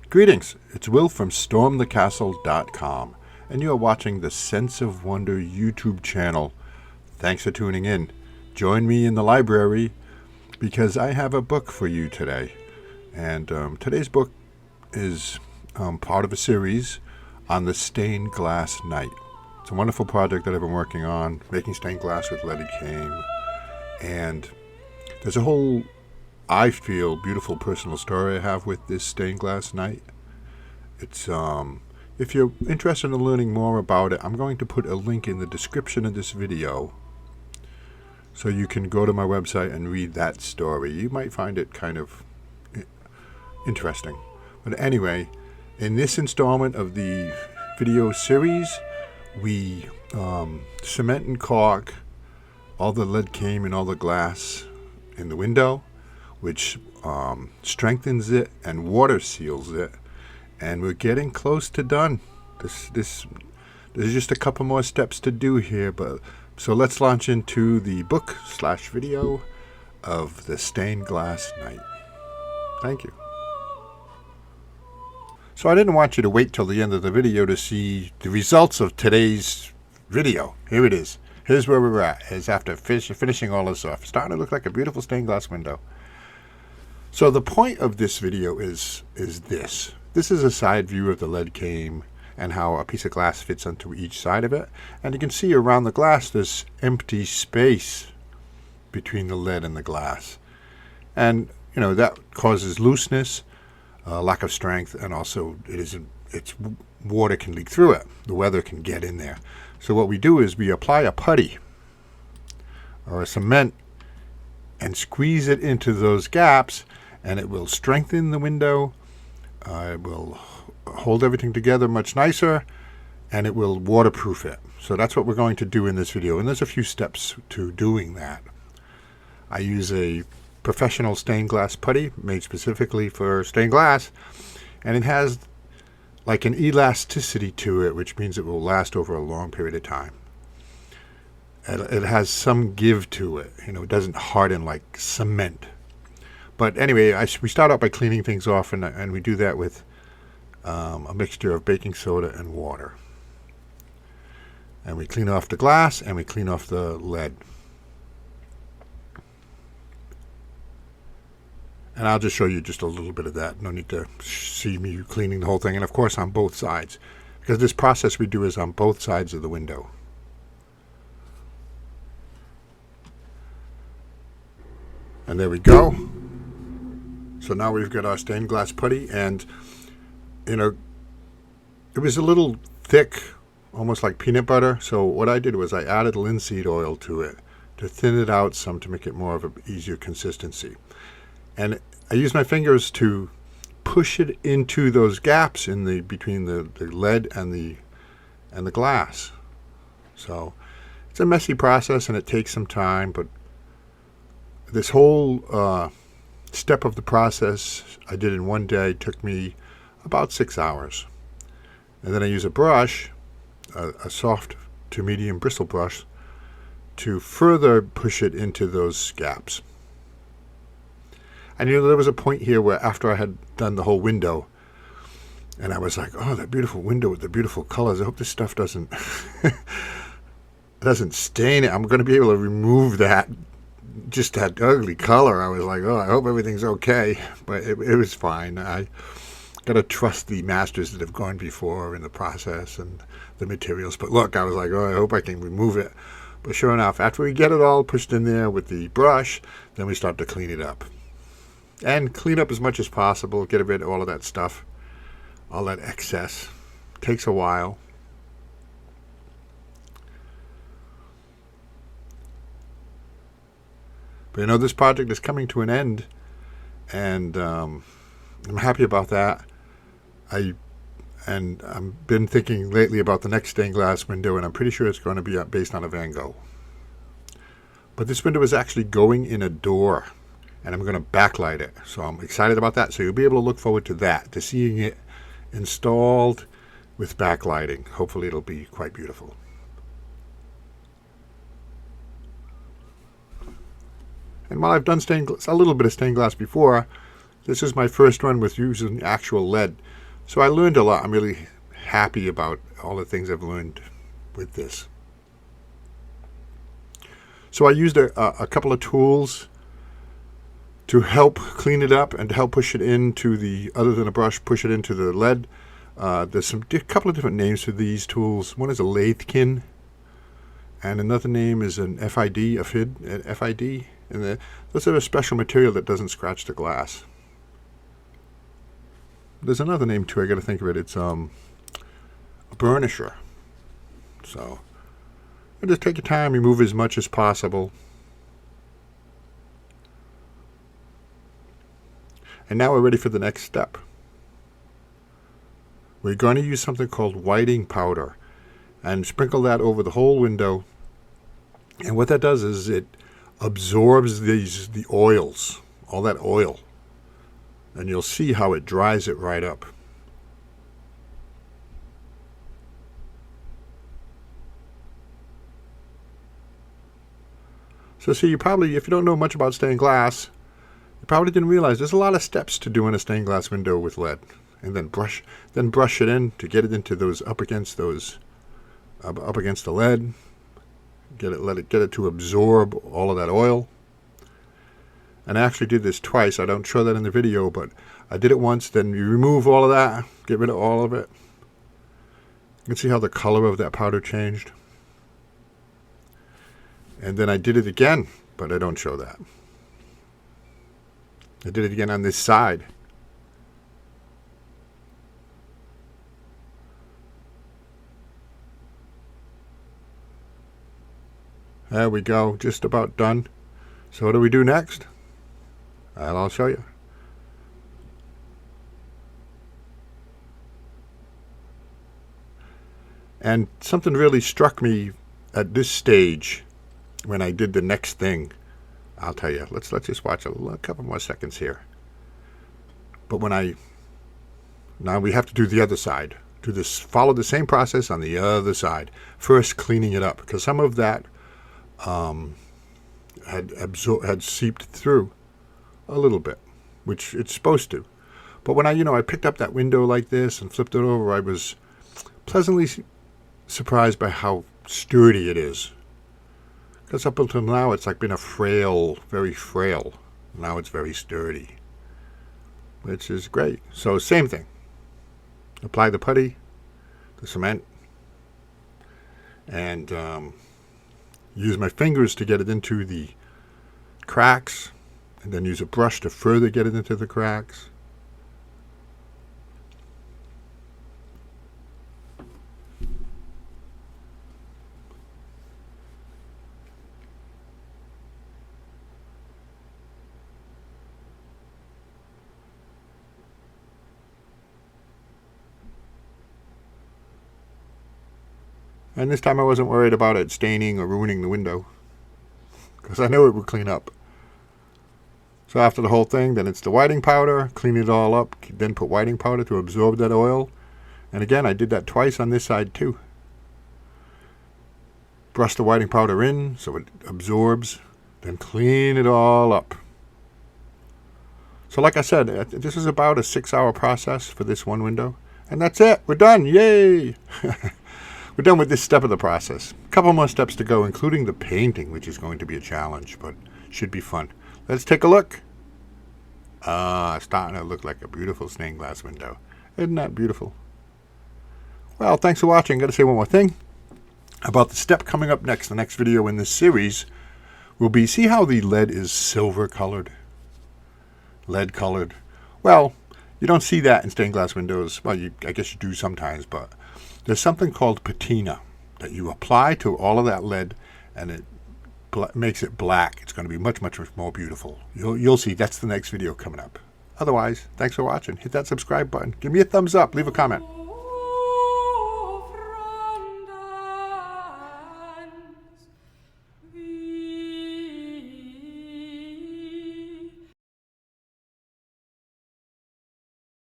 Greetings, it's Will from stormthecastle.com, and you are watching the Sense of Wonder YouTube channel. Thanks for tuning in. Join me in the library because I have a book for you today. And today's book is part of a series on the stained glass night. It's a wonderful project that I've been working on, making stained glass with leaded cane. And there's a whole, I feel, beautiful personal story I have with this stained glass night. It's if you're interested in learning more about it, I'm going to put a link in the description of this video so you can go to my website and read that story. You might find it kind of interesting. But anyway, in this installment of the video series, we cement and caulk all the lead cane and all the glass in the window, which strengthens it and water seals it, and we're getting close to done. There's just a couple more steps to do here, but so let's launch into the book/video of the stained glass night. Thank you. So I didn't want you to wait till the end of the video to see the results of today's video. Here it is. Here's where we're at. It's after finishing all this off. It's starting to look like a beautiful stained glass window. So the point of this video is this. This is a side view of the lead cane and how a piece of glass fits onto each side of it. And you can see around the glass this empty space between the lead and the glass. And, you know, that causes looseness, lack of strength, and also it's water can leak through it. The weather can get in there. So what we do is we apply a putty or a cement and squeeze it into those gaps, and it will strengthen the window. It will hold everything together much nicer, and it will waterproof it. So that's what we're going to do in this video, and there's a few steps to doing that. I use a professional stained glass putty made specifically for stained glass, and it has like an elasticity to it, which means it will last over a long period of time. It has some give to it. You know, it doesn't harden like cement. But anyway, we start out by cleaning things off, and we do that with a mixture of baking soda and water. And we clean off the glass, and we clean off the lead. And I'll just show you just a little bit of that. No need to see me cleaning the whole thing. And of course on both sides, because this process we do is on both sides of the window. And there we go. So now we've got our stained glass putty, and you know, it was a little thick, almost like peanut butter. So what I did was I added linseed oil to it to thin it out some, to make it more of an easier consistency. And I used my fingers to push it into those gaps in the between the lead and the glass. So it's a messy process and it takes some time, but this whole step of the process I did in one day. It took me about 6 hours. And then I use a brush, a soft to medium bristle brush, to further push it into those gaps. And you know, there was a point here where after I had done the whole window, and I was like, oh, that beautiful window with the beautiful colors. I hope this stuff doesn't stain it. I'm going to be able to remove that, just that ugly color. I was like, oh, I hope everything's okay. But it was fine. I got to trust the masters that have gone before in the process and the materials. But look, I was like, oh, I hope I can remove it. But sure enough, after we get it all pushed in there with the brush, then we start to clean it up. And clean up as much as possible, get rid of all of that stuff, all that excess. Takes a while. But you know, this project is coming to an end, and I'm happy about that. I've been thinking lately about the next stained glass window, and I'm pretty sure it's going to be based on a Van Gogh. But this window is actually going in a door, and I'm going to backlight it. So I'm excited about that. So you'll be able to look forward to that, to seeing it installed with backlighting. Hopefully it'll be quite beautiful. And while I've done a little bit of stained glass before, this is my first one with using actual lead. So I learned a lot. I'm really happy about all the things I've learned with this. So I used a couple of tools to help clean it up and to help push it into the, other than a brush, push it into the lead. There's a couple of different names for these tools. One is a lathekin, and another name is an FID, FID. And those are a special material that doesn't scratch the glass. There's another name too, I got to think of it. It's a burnisher. So just take your time, remove as much as possible. And now we're ready for the next step. We're going to use something called whiting powder and sprinkle that over the whole window. And what that does is it absorbs the oils, all that oil. And you'll see how it dries it right up. So see, you probably, if you don't know much about stained glass, you probably didn't realize there's a lot of steps to doing a stained glass window with lead. And then brush it in to get it into those up against the lead. Let it get it to absorb all of that oil. And I actually did this twice. I don't show that in the video, but I did it once. Then you remove all of that, get rid of all of it. You can see how the color of that powder changed. And then I did it again, but I don't show that. I did it again on this side. There we go, just about done. So what do we do next? I'll show you. And something really struck me at this stage when I did the next thing. I'll tell you. Let's just watch a couple more seconds here. But now we have to do the other side. Do this. Follow the same process on the other side. First, cleaning it up because some of that had seeped through a little bit, which it's supposed to. But when I picked up that window like this and flipped it over, I was pleasantly surprised by how sturdy it is. Because up until now, it's like been very frail. Now it's very sturdy, which is great. So same thing. Apply the putty, the cement, and use my fingers to get it into the cracks, and then use a brush to further get it into the cracks. And this time I wasn't worried about it staining or ruining the window, because I knew it would clean up. So after the whole thing, then it's the whiting powder, clean it all up, then put whiting powder to absorb that oil. And again, I did that twice on this side too. Brush the whiting powder in so it absorbs, then clean it all up. So like I said, this is about a 6-hour process for this one window. And that's it. We're done. Yay! We're done with this step of the process. A couple more steps to go, including the painting, which is going to be a challenge, but should be fun. Let's take a look. Starting to look like a beautiful stained glass window. Isn't that beautiful? Well, thanks for watching. Got to say one more thing about the step coming up next. The next video in this series will be, see how the lead is silver colored? Lead colored. Well, you don't see that in stained glass windows. Well, I guess you do sometimes, but there's something called patina that you apply to all of that lead, and it makes it black. It's going to be much, much more beautiful. You'll see. That's the next video coming up. Otherwise, thanks for watching. Hit that subscribe button. Give me a thumbs up. Leave a comment.